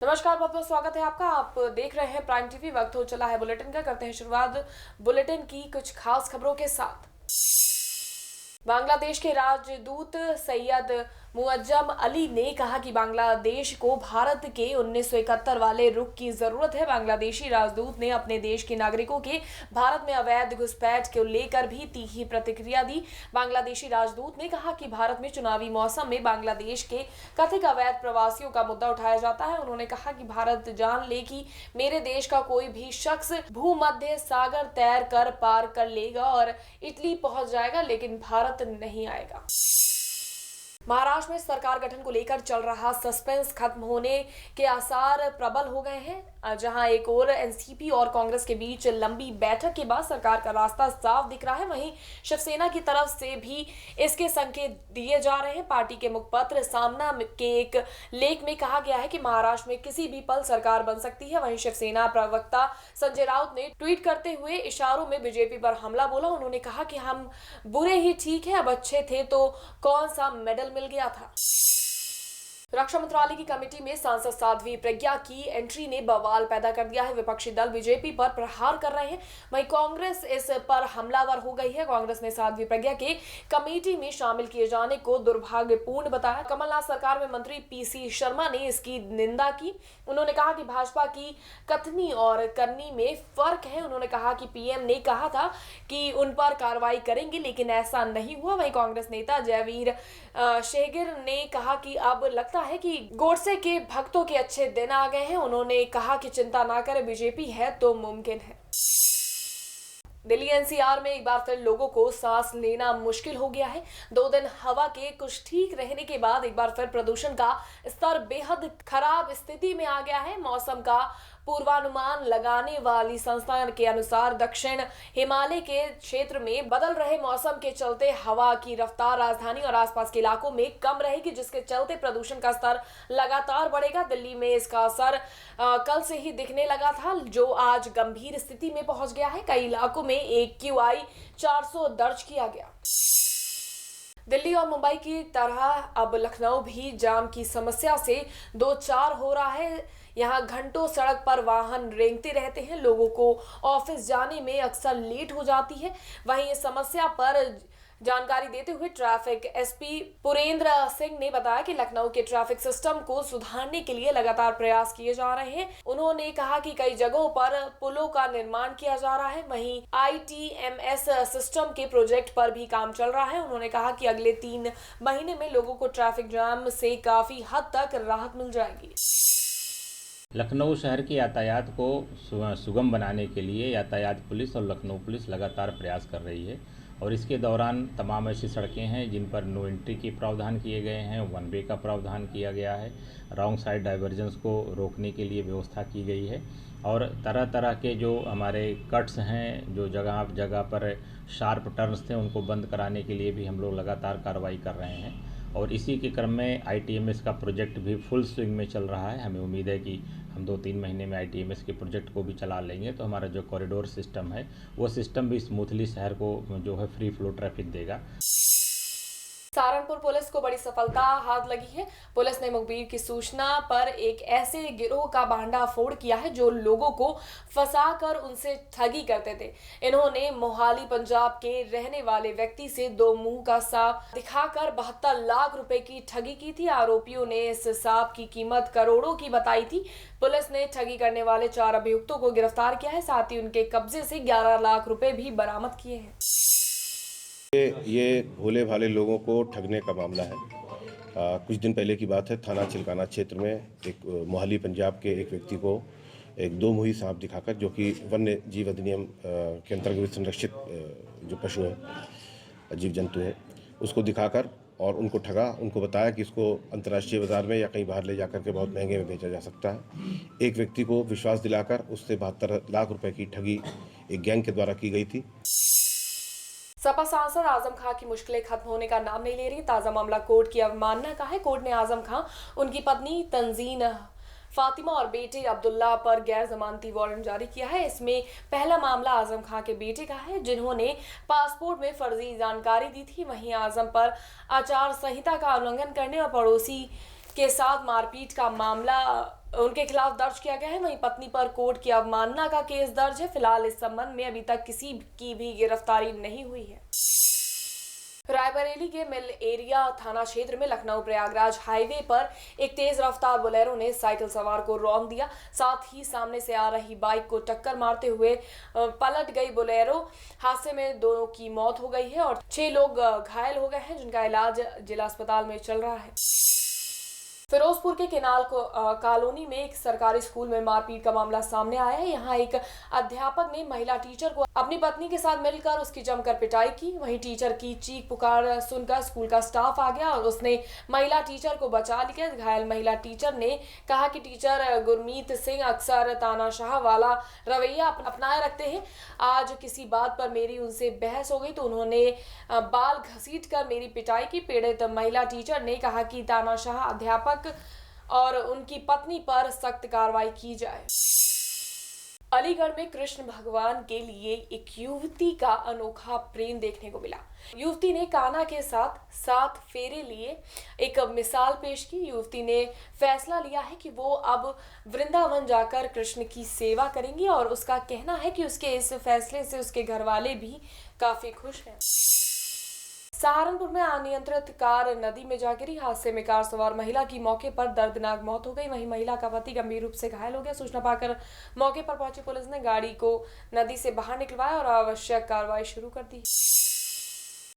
नमस्कार, बहुत बहुत स्वागत है आपका। आप देख रहे हैं प्राइम टीवी। वक्त हो चला है बुलेटिन का। करते हैं शुरुआत बुलेटिन की कुछ खास खबरों के साथ। बांग्लादेश के राजदूत सैयद मुअज्जम अली ने कहा कि बांग्लादेश को भारत के 1971 वाले रुख की जरूरत है। बांग्लादेशी राजदूत ने अपने देश के नागरिकों के भारत में अवैध घुसपैठ को लेकर भी तीखी प्रतिक्रिया दी। बांग्लादेशी राजदूत ने कहा कि भारत में चुनावी मौसम में बांग्लादेश के कथित अवैध प्रवासियों का मुद्दा उठाया जाता है। उन्होंने कहा कि भारत जान ले कि मेरे देश का कोई भी शख्स भूमध्य सागर तैर कर पार कर लेगा और इटली पहुंच जाएगा, लेकिन भारत नहीं आएगा। महाराष्ट्र में सरकार गठन को लेकर चल रहा सस्पेंस खत्म होने के आसार प्रबल हो गए हैं। जहां एक और एनसीपी और कांग्रेस के बीच लंबी बैठक के बाद सरकार का रास्ता साफ दिख रहा है, वहीं शिवसेना की तरफ से भी इसके संकेत दिए जा रहे हैं। पार्टी के मुखपत्र सामना के एक लेख में कहा गया है कि महाराष्ट्र में किसी भी पल सरकार बन सकती है। वहीं शिवसेना प्रवक्ता संजय राउत ने ट्वीट करते हुए इशारों में बीजेपी पर हमला बोला। उन्होंने कहा कि हम बुरे ही ठीक है, अब अच्छे थे तो कौन सा मेडल मिल गया था। रक्षा मंत्रालय की कमेटी में सांसद साध्वी प्रज्ञा की एंट्री ने बवाल पैदा कर दिया है। विपक्षी दल बीजेपी पर प्रहार कर रहे हैं, वहीं कांग्रेस इस पर हमलावर हो गई है। कांग्रेस ने साध्वी प्रज्ञा के कमेटी में शामिल किए जाने को दुर्भाग्यपूर्ण बताया। कमलनाथ सरकार में मंत्री पीसी शर्मा ने इसकी निंदा की। उन्होंने कहा कि भाजपा की कथनी और करनी में फर्क है। उन्होंने कहा कि पीएम ने कहा था कि उन पर कार्रवाई करेंगे, लेकिन ऐसा नहीं हुआ। वहीं कांग्रेस नेता जयवीर शेरगिल ने कहा कि अब लगता है कि गोडसे के भक्तों के अच्छे दिन आ गए हैं। उन्होंने कहा कि चिंता ना करें, बीजेपी है तो मुमकिन है। दिल्ली एनसीआर में एक बार फिर लोगों को सांस लेना मुश्किल हो गया है। 2 दिन हवा के कुछ ठीक रहने के बाद एक बार फिर प्रदूषण का स्तर बेहद खराब स्थिति में आ गया है। मौसम का पूर्वानुमान लगाने वाली संस्था के अनुसार दक्षिण हिमालय के क्षेत्र में बदल रहे मौसम के चलते हवा की रफ्तार राजधानी और आसपास के इलाकों में कम रहेगी, जिसके चलते प्रदूषण का स्तर लगातार बढ़ेगा। दिल्ली में इसका असर कल से ही दिखने लगा था, जो आज गंभीर स्थिति में पहुंच गया है। कई इलाकों में AQI 400 दर्ज किया गया। दिल्ली और मुंबई की तरह अब लखनऊ भी जाम की समस्या से दो चार हो रहा है। यहाँ घंटों सड़क पर वाहन रेंगते रहते हैं। लोगों को ऑफिस जाने में अक्सर लेट हो जाती है। वहीं इस समस्या पर जानकारी देते हुए ट्रैफिक एसपी पुरेंद्र सिंह ने बताया कि लखनऊ के ट्रैफिक सिस्टम को सुधारने के लिए लगातार प्रयास किए जा रहे हैं। उन्होंने कहा कि कई जगहों पर पुलों का निर्माण किया जा रहा है। वहीं ITMS सिस्टम के प्रोजेक्ट पर भी काम चल रहा है। उन्होंने कहा कि अगले 3 महीने में लोगों को ट्रैफिक जाम से काफी हद तक राहत मिल जाएगी। लखनऊ शहर के यातायात को सुगम बनाने के लिए यातायात पुलिस और लखनऊ पुलिस लगातार प्रयास कर रही है और इसके दौरान तमाम ऐसी सड़कें हैं जिन पर नो एंट्री के प्रावधान किए गए हैं, 1 वे का प्रावधान किया गया है, रॉन्ग साइड डाइवर्जेंस को रोकने के लिए व्यवस्था की गई है और तरह तरह के जो हमारे कट्स हैं, जो जगह जगह पर शार्प टर्न्स थे, उनको बंद कराने के लिए भी हम लोग लगातार कार्रवाई कर रहे हैं। और इसी के क्रम में ITMS का प्रोजेक्ट भी फुल स्विंग में चल रहा है। हमें उम्मीद है कि हम 2-3 महीने में ITMS के प्रोजेक्ट को भी चला लेंगे तो हमारा जो कॉरिडोर सिस्टम है वो सिस्टम भी स्मूथली शहर को जो है फ्री फ्लो ट्रैफिक देगा। सहारनपुर पुलिस को बड़ी सफलता हाथ लगी है। पुलिस ने मुखबिर की सूचना पर एक ऐसे गिरोह का भांडाफोड़ किया है जो लोगों को फंसाकर उनसे ठगी करते थे। इन्होंने मोहाली पंजाब के रहने वाले व्यक्ति से 2 मुंह का सांप दिखाकर 72 लाख रुपए की ठगी की थी। आरोपियों ने इस सांप की कीमत करोड़ों की बताई थी। पुलिस ने ठगी करने वाले 4 अभियुक्तों को गिरफ्तार किया है। साथ ही उनके कब्जे से 11 लाख रुपए भी बरामद किए हैं। ये भोले भाले लोगों को ठगने का मामला है। कुछ दिन पहले की बात है, थाना चिलकाना क्षेत्र में एक मोहाली पंजाब के एक व्यक्ति को एक 2 मुही सांप दिखाकर, जो कि वन्य जीव अधिनियम के अंतर्गत संरक्षित जो पशु है, जीव जंतु है, उसको दिखाकर और उनको ठगा। उनको बताया कि इसको अंतर्राष्ट्रीय बाजार में या कहीं बाहर ले जाकर के बहुत महंगे में बेचा जा सकता है। एक व्यक्ति को विश्वास दिलाकर उससे 72 लाख रुपए की ठगी एक गैंग के द्वारा की गई थी। सपा सांसद आजम खां की मुश्किलें खत्म होने का नाम नहीं ले रही। ताजा मामला कोर्ट की अवमानना का है। कोर्ट ने आजम खां, उनकी पत्नी तंजीन फातिमा और बेटे अब्दुल्ला पर गैर जमानती वारंट जारी किया है। इसमें पहला मामला आजम खां के बेटे का है, जिन्होंने पासपोर्ट में फर्जी जानकारी दी थी। वहीं आजम पर आचार संहिता का उल्लंघन करने और पड़ोसी के साथ मारपीट का मामला उनके खिलाफ दर्ज किया गया है। वहीं पत्नी पर कोर्ट की अवमानना का केस दर्ज है। फिलहाल इस संबंध में अभी तक किसी की भी गिरफ्तारी नहीं हुई है। रायबरेली के मिल एरिया थाना क्षेत्र में लखनऊ प्रयागराज हाईवे पर एक तेज रफ्तार बोलेरो ने साइकिल सवार को रौंद दिया। साथ ही सामने से आ रही बाइक को टक्कर मारते हुए पलट गई बोलेरो। हादसे में 2 की मौत हो गई है और 6 लोग घायल हो गए हैं, जिनका इलाज जिला अस्पताल में चल रहा है। फिरोजपुर के केनाल कॉलोनी में एक सरकारी स्कूल में मारपीट का मामला सामने आया है। यहाँ एक अध्यापक ने महिला टीचर को अपनी पत्नी के साथ मिलकर उसकी जमकर पिटाई की। वहीं टीचर की चीख पुकार सुनकर स्कूल का स्टाफ आ गया और उसने महिला टीचर को बचा लिया। घायल महिला टीचर ने कहा कि टीचर गुरमीत सिंह अक्सर तानाशाह वाला रवैया अपनाए रखते हैं। आज किसी बात पर मेरी उनसे बहस हो गई तो उन्होंने बाल घसीट कर मेरी पिटाई की। पीड़ित महिला टीचर ने कहा कि तानाशाह अध्यापक और उनकी पत्नी पर सख्त कार्रवाई की जाए। अलीगढ़ में कृष्ण भगवान के लिए एक युवती का अनोखा प्रेम देखने को मिला। युवती ने कान्हा के साथ 7 फेरे लिए एक मिसाल पेश की। युवती ने फैसला लिया है कि वो अब वृंदावन जाकर कृष्ण की सेवा करेंगी और उसका कहना है कि उसके इस फैसले से उसके घर वाले भी काफी खुश हैं। सहारनपुर में अनियंत्रित कार नदी में जा गिरी। हादसे में कार सवार महिला की मौके पर दर्दनाक मौत हो गई। वहीं महिला का पति गंभीर रूप से घायल हो गया। सूचना पाकर मौके पर पहुंची पुलिस ने गाड़ी को नदी से बाहर निकलवाया और आवश्यक कार्रवाई शुरू कर दी।